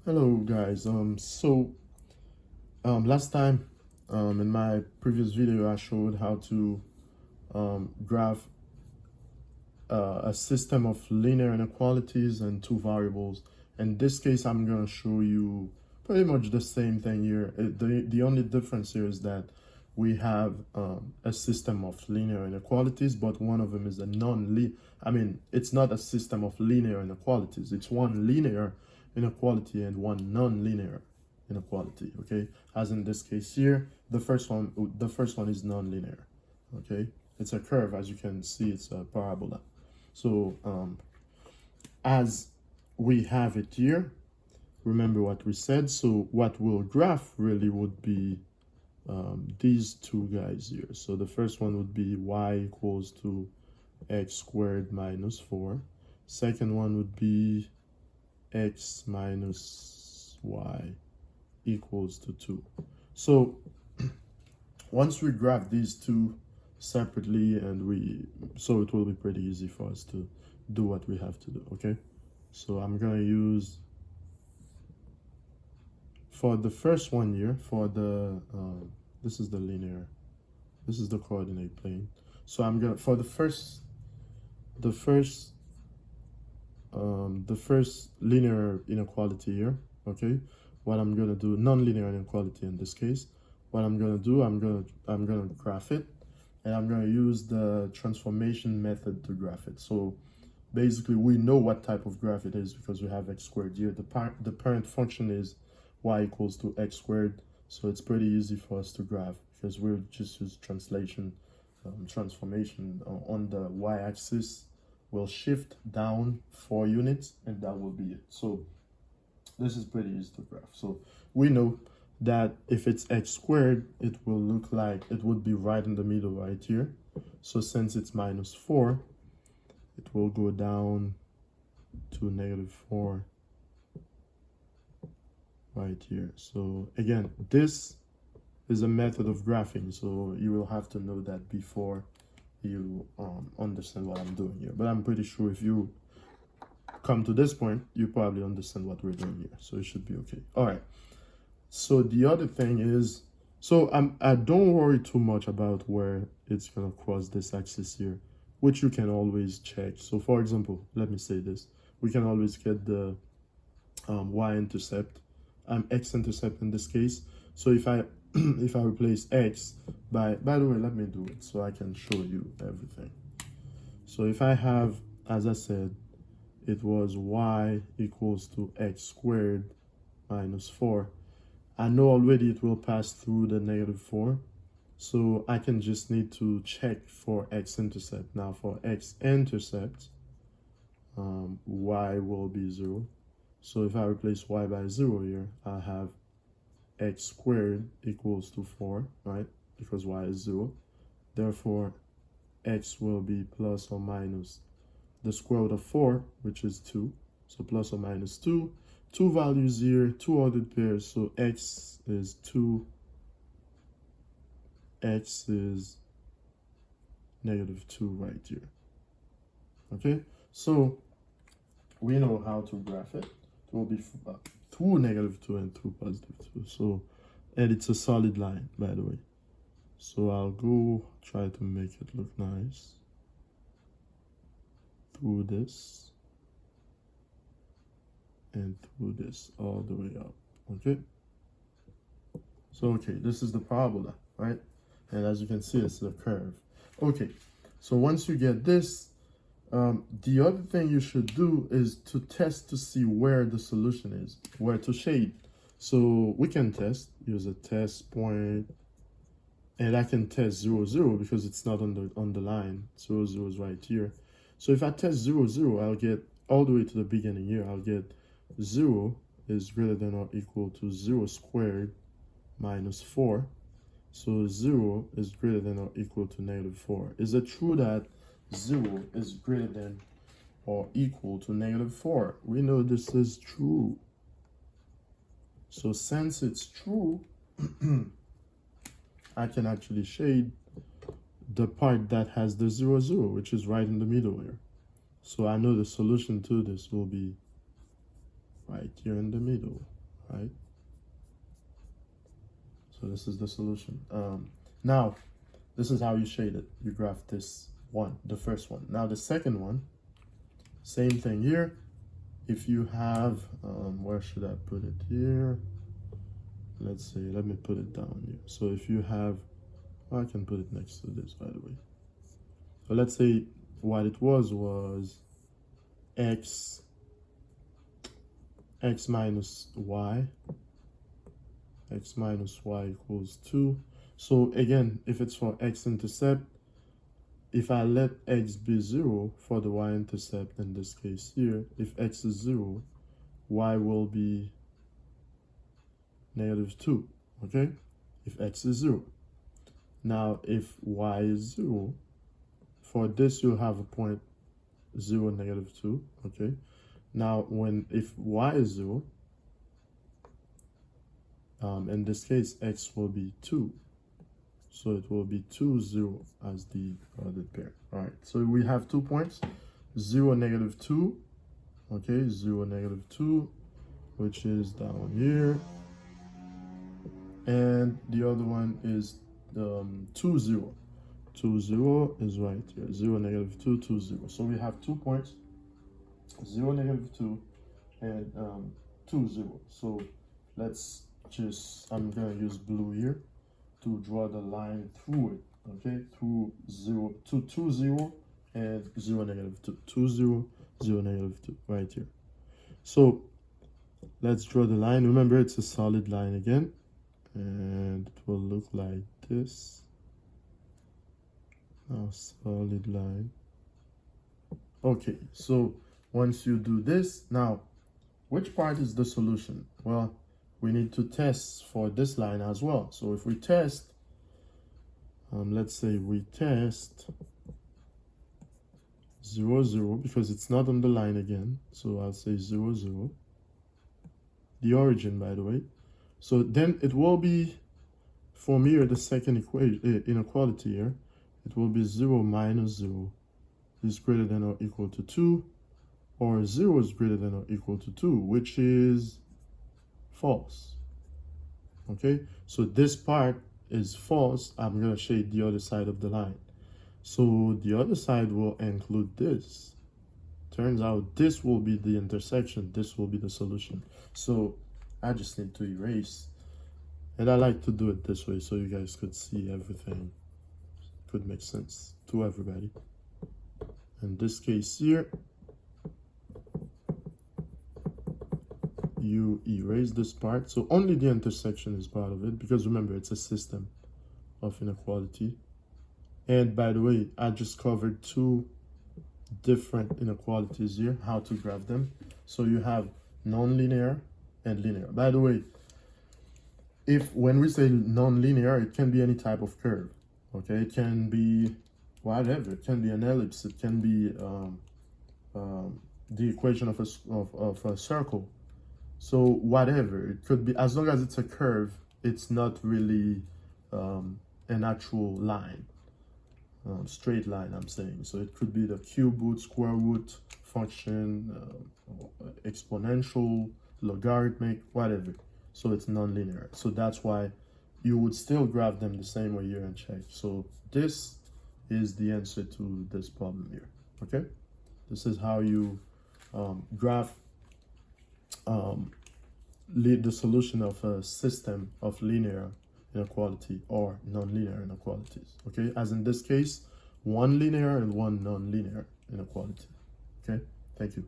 Hello guys. Last time in my previous video I showed how to graph a system of linear inequalities and two variables. In this case I'm going to show you pretty much the same thing here. The only difference here is that we have a system of linear inequalities, but one of them is a it's not a system of linear inequalities. It's one linear inequality and one non-linear inequality. Okay, as in this case here, the first one is non-linear. Okay, it's a curve. As you can see, it's a parabola. So as we have it here, remember what we said. So what we'll graph really would be these two guys here. So the first one would be y equals to x squared minus 4. Second one would be x minus y equals to 2. So once we graph these two separately, so it will be pretty easy for us to do what we have to do. Okay, so I'm gonna use, for the first one here, for the this is the linear, this is the coordinate plane. So I'm gonna, for the first linear inequality here, okay, what I'm gonna do, non-linear inequality in this case, what I'm gonna do, I'm gonna graph it, and I'm gonna use the transformation method to graph it. So basically we know what type of graph it is because we have x squared here. The parent function is y equals to x squared, so it's pretty easy for us to graph because we'll just use transformation on the y-axis. We'll shift down 4 units and that will be it. So this is pretty easy to graph. So we know that if it's x squared, it will look like, it would be right in the middle right here. So since it's minus 4, it will go down to -4 right here. So again, this is a method of graphing, so you will have to know that before you understand what I'm doing here. But I'm pretty sure if you come to this point, you probably understand what we're doing here, so it should be okay. All right, so the other thing is, so I don't worry too much about where it's gonna cross this axis here, which you can always check. So for example, let me say this, we can always get the y-intercept, x-intercept in this case. So if I if I replace x by the way, let me do it so I can show you everything. So if I have, as I said, it was y equals to x squared minus 4, I know already it will pass through the -4, so I can just need to check for x-intercept. Now for x-intercept, y will be 0. So if I replace y by 0 here, I have x squared equals to 4, right? Because y is 0. Therefore, x will be plus or minus the square root of 4, which is 2. So plus or minus 2. Two values here, two ordered pairs. So x is 2, x is -2 right here. Okay, so we know how to graph it. It will be through -2 and through +2. So, and it's a solid line, by the way. So I'll go try to make it look nice through this and through this all the way up. Okay, so okay, this is the parabola, right? And as you can see, it's a curve. Okay, so once you get this, the other thing you should do is to test to see where the solution is, where to shade. So we can test, use a test point, and I can test 0, 0 because it's not on the line. 0, 0 is right here. So if I test 0, 0, I'll get all the way to the beginning here. I'll get 0 is greater than or equal to 0 squared minus 4. So 0 is greater than or equal to -4. Is it true that 0 is greater than or equal to -4? We know this is true. So since it's true, I can actually shade the part that has the 0, 0, which is right in the middle here. So I know the solution to this will be right here in the middle. right? So this is the solution. Now, this is how you shade it. You graph this one, the first one. Now the second one, same thing here. If you have, where should I put it here? Let's see, let me put it down here. So if you have, I can put it next to this, by the way. So let's say what it was x minus y, x minus y equals 2. So again, if it's for x-intercept, if I let x be 0 for the y-intercept, in this case here, if x is 0, y will be -2, okay? If x is 0. Now, if y is 0, for this you'll have a point 0, -2, okay? Now, if y is 0, in this case, x will be 2. So it will be 2, 0 as the ordered pair. All right, so we have 2 points, 0, -2, okay, 0, -2, which is down here. And the other one is 2, 0. 2, 0 is right here, 0, -2, 2, 0. So we have 2 points, 0, -2, and 2, 0. So let's just, I'm gonna use blue here to draw the line through it, okay? Through 0 to 2, 0 and 0, -2, 2, 0, 0, -2, right here. So let's draw the line. Remember, it's a solid line again, and it will look like this. Now, solid line. Okay, so once you do this, now, which part is the solution? Well, we need to test for this line as well. So if we test, let's say we test 0, 0, because it's not on the line again. So I'll say 0, 0. The origin, by the way. So then it will be, from here, the second equation, inequality here, it will be 0 minus 0 is greater than or equal to 2, or 0 is greater than or equal to 2, which is false. Okay, so this part is false. I'm going to shade the other side of the line. So the other side will include this. Turns out this will be the intersection. This will be the solution. So I just need to erase. And I like to do it this way so you guys could see everything. Could make sense to everybody. In this case here, you erase this part, so only the intersection is part of it, because remember, it's a system of inequality. And by the way, I just covered 2 different inequalities here, how to graph them. So you have nonlinear and linear. By the way, when we say nonlinear, it can be any type of curve, okay? It can be whatever. It can be an ellipse. It can be the equation of a circle. So whatever, it could be, as long as it's a curve, it's not really an actual line, straight line, I'm saying. So it could be the cube root, square root, function, exponential, logarithmic, whatever. So it's nonlinear. So that's why you would still graph them the same way here and check. So this is the answer to this problem here, okay? This is how you graph the solution of a system of linear inequality or nonlinear inequalities, okay? As in this case, one linear and one nonlinear inequality, okay? Thank you.